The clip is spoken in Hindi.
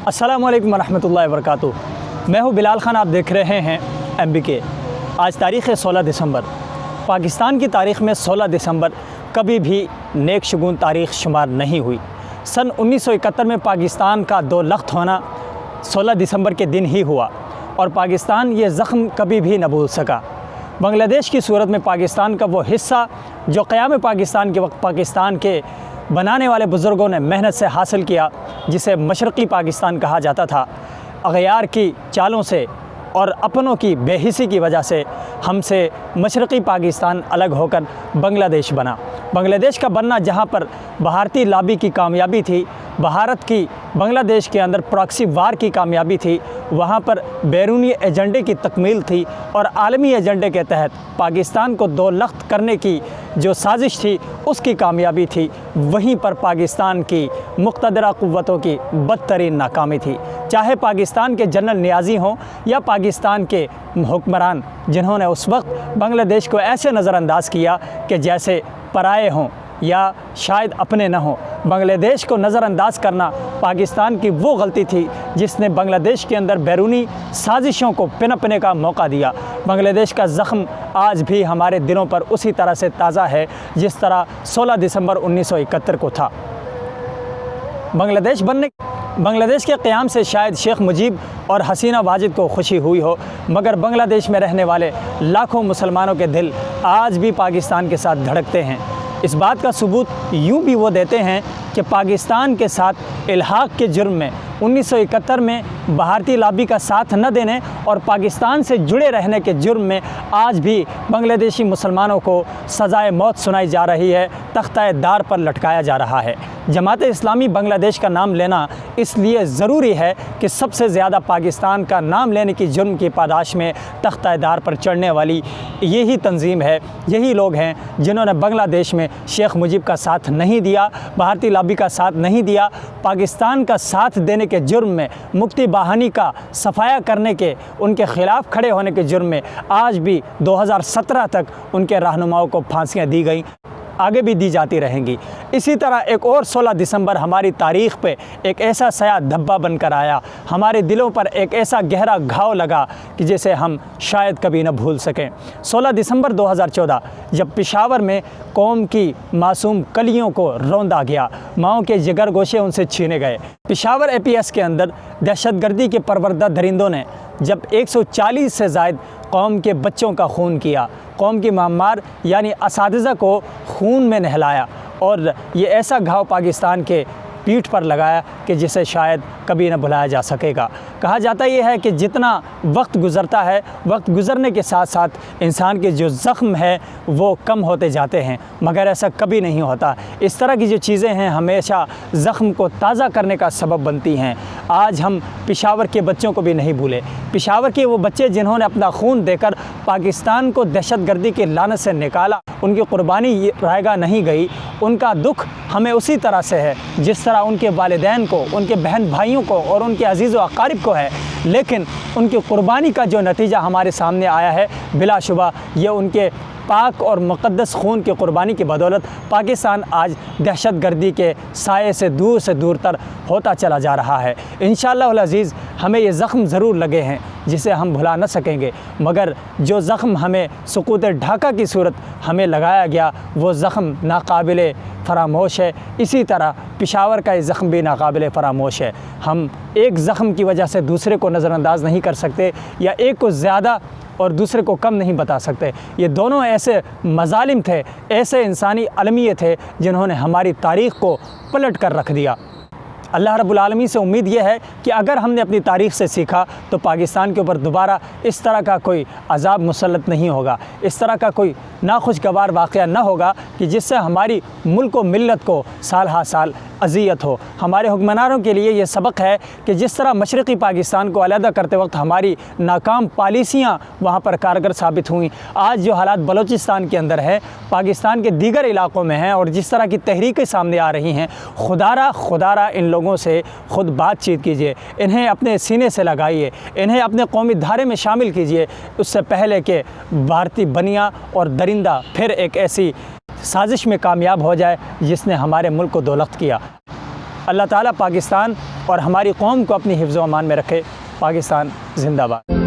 अस्सलामुअलैकुम वरहमतुल्लाहि वबरकातुहू। मैं हूँ बिलाल खान, आप देख रहे हैं MBK। आज तारीख़ है 16 दिसंबर। पाकिस्तान की तारीख़ में 16 दिसंबर कभी भी नेक शगुन तारीख़ शुमार नहीं हुई। सन 1971 में पाकिस्तान का दो लख्त होना 16 दिसंबर के दिन ही हुआ और पाकिस्तान ये ज़ख्म कभी भी न भूल सका। बांग्लादेश की सूरत में पाकिस्तान का वो हिस्सा जो क़याम पाकिस्तान के वक्त पाकिस्तान के बनाने वाले बुज़ुर्गों ने मेहनत से हासिल किया, जिसे मशरक़ी पाकिस्तान कहा जाता था, अग़यार की चालों से और अपनों की बेहिसी की वजह से हमसे मशरक़ी पाकिस्तान अलग होकर बांग्लादेश बना। बांग्लादेश का बनना जहाँ पर भारतीय लॉबी की कामयाबी थी, भारत की बांग्लादेश के अंदर प्रॉक्सी वार की कामयाबी थी, वहाँ पर बैरूनी एजेंडे की तकमील थी और आलमी एजेंडे के तहत पाकिस्तान को दो लख्त करने की जो साजिश थी उसकी कामयाबी थी। वहीं पर पाकिस्तान की मुक़्तदरा क़ुव्वतों की बदतरीन नाकामी थी। चाहे पाकिस्तान के जनरल नियाज़ी हों या पाकिस्तान के हुक्मरान, जिन्होंने उस वक्त बांग्लादेश को ऐसे नज़रअंदाज किया कि जैसे पराए हों या शायद अपने न हों। बांग्लादेश को नज़रअंदाज करना पाकिस्तान की वो गलती थी जिसने बांग्लादेश के अंदर बैरूनी साजिशों को पनपने का मौका दिया। बांग्लादेश का ज़ख्म आज भी हमारे दिलों पर उसी तरह से ताज़ा है जिस तरह 16 दिसंबर 1971 को था। बांग्लादेश के क़याम से शायद शेख मुजीब और हसीना वाजिद को खुशी हुई हो, मगर बांग्लादेश में रहने वाले लाखों मुसलमानों के दिल आज भी पाकिस्तान के साथ धड़कते हैं। इस बात का सबूत यूँ भी वो देते हैं कि पाकिस्तान के साथ इल्हाक़ के जुर्म में 1971 में भारतीय लॉबी का साथ न देने और पाकिस्तान से जुड़े रहने के जुर्म में आज भी बांग्लादेशी मुसलमानों को सज़ाए मौत सुनाई जा रही है, तख्ता दार पर लटकाया जा रहा है। जमात इस्लामी बांग्लादेश का नाम लेना इसलिए ज़रूरी है कि सबसे ज़्यादा पाकिस्तान का नाम लेने की जुर्म की पादाश में तख्ता दार पर चढ़ने वाली यही तंजीम है, यही लोग हैं जिन्होंने बांग्लादेश में शेख मुजीब का साथ नहीं दिया, भारतीय लॉबी का साथ नहीं दिया। पाकिस्तान का साथ देने के जुर्म में, मुक्ति बहानी का सफाया करने के, उनके ख़िलाफ़ खड़े होने के जुर्म में आज भी 2017 तक उनके रहनुमाओं को फांसियाँ दी गई, आगे भी दी जाती रहेंगी। इसी तरह एक और 16 दिसंबर हमारी तारीख़ पे एक ऐसा सया धब्बा बनकर आया, हमारे दिलों पर एक ऐसा गहरा घाव लगा कि जिसे हम शायद कभी न भूल सकें। 16 दिसंबर 2014 जब पेशावर में कौम की मासूम कलियों को रौंदा गया, माओं के जिगर गोशे उनसे छीने गए। पेशावर APS के अंदर दहशतगर्दी के परवरदा दरिंदों ने जब 140 से ज़ायद कौम के बच्चों का खून किया, कौम की मामार यानी असातिज़ा को खून में नहलाया और ये ऐसा घाव पाकिस्तान के पीठ पर लगाया कि जिसे शायद कभी न भुलाया जा सकेगा। कहा जाता ये है कि जितना वक्त गुज़रता है, वक्त गुज़रने के साथ साथ इंसान के जो ज़ख्म है वो कम होते जाते हैं, मगर ऐसा कभी नहीं होता। इस तरह की जो चीज़ें हैं हमेशा ज़ख्म को ताज़ा करने का सबब बनती हैं। आज हम पेशावर के बच्चों को भी नहीं भूले, पेशावर के वो बच्चे जिन्होंने अपना खून देकर पाकिस्तान को दहशतगर्दी के लानत से निकाला, उनकी क़ुरबानी रायगा नहीं गई। उनका दुख हमें उसी तरह से है जिस तरह उनके वालिदैन को, उनके बहन भाइयों को और उनके अजीज़ व अकारिब को है, लेकिन उनकी क़ुरबानी का जो नतीजा हमारे सामने आया है, बिलाशुबा ये उनके पाक और मुक़द्दस खून की क़ुरबानी की बदौलत पाकिस्तान आज दहशतगर्दी के साए से दूर तर होता चला जा रहा है। इंशाअल्लाह अज़ीज़ हमें ये ज़ख्म ज़रूर लगे हैं जिसे हम भुला न सकेंगे, मगर जो ज़ख्म हमें सुकूत ढाका की सूरत हमें लगाया गया वो ज़ख्म नाकाबिले फ़रामोश है। इसी तरह पेशावर का ये ज़ख्म भी नाकाबिले फ़रामोश है। हम एक ज़ख्म की वजह से दूसरे को नज़रअंदाज नहीं कर सकते या एक को ज़्यादा और दूसरे को कम नहीं बता सकते। ये दोनों ऐसे मज़ालिम थे, ऐसे इंसानी अलमिये थे जिन्होंने हमारी तारीख़ को पलट कर रख दिया। अल्लाह रब्बुल आलमीन से उम्मीद यह है कि अगर हमने अपनी तारीख़ से सीखा तो पाकिस्तान के ऊपर दोबारा इस तरह का कोई अज़ाब मुसल्लत नहीं होगा, इस तरह का कोई नाखुशगवार वाक़या न होगा कि जिससे हमारी मुल्क व मिल्लत को साल हा साल अज़ियत हो। हमारे हुक्मरानों के लिए ये सबक है कि जिस तरह मशरक़ी पाकिस्तान को अलहदा करते वक्त हमारी नाकाम पॉलिसियाँ वहाँ पर कारगर साबित हुई, आज जो हालात बलूचिस्तान के अंदर है, पाकिस्तान के दीगर इलाक़ों में हैं और जिस तरह की तहरीकें सामने आ रही हैं, खुदारा इन लोगों से ख़ुद बातचीत कीजिए, इन्हें अपने सीने से लगाइए, इन्हें अपने कौमी धारे में शामिल कीजिए, उससे पहले कि भारतीय बनिया और दरिंदा फिर एक ऐसी साजिश में कामयाब हो जाए जिसने हमारे मुल्क को दोलख्त किया। अल्लाह ताला पाकिस्तान और हमारी कौम को अपनी हिफ्ज़ व अमान में रखे। पाकिस्तान जिंदाबाद।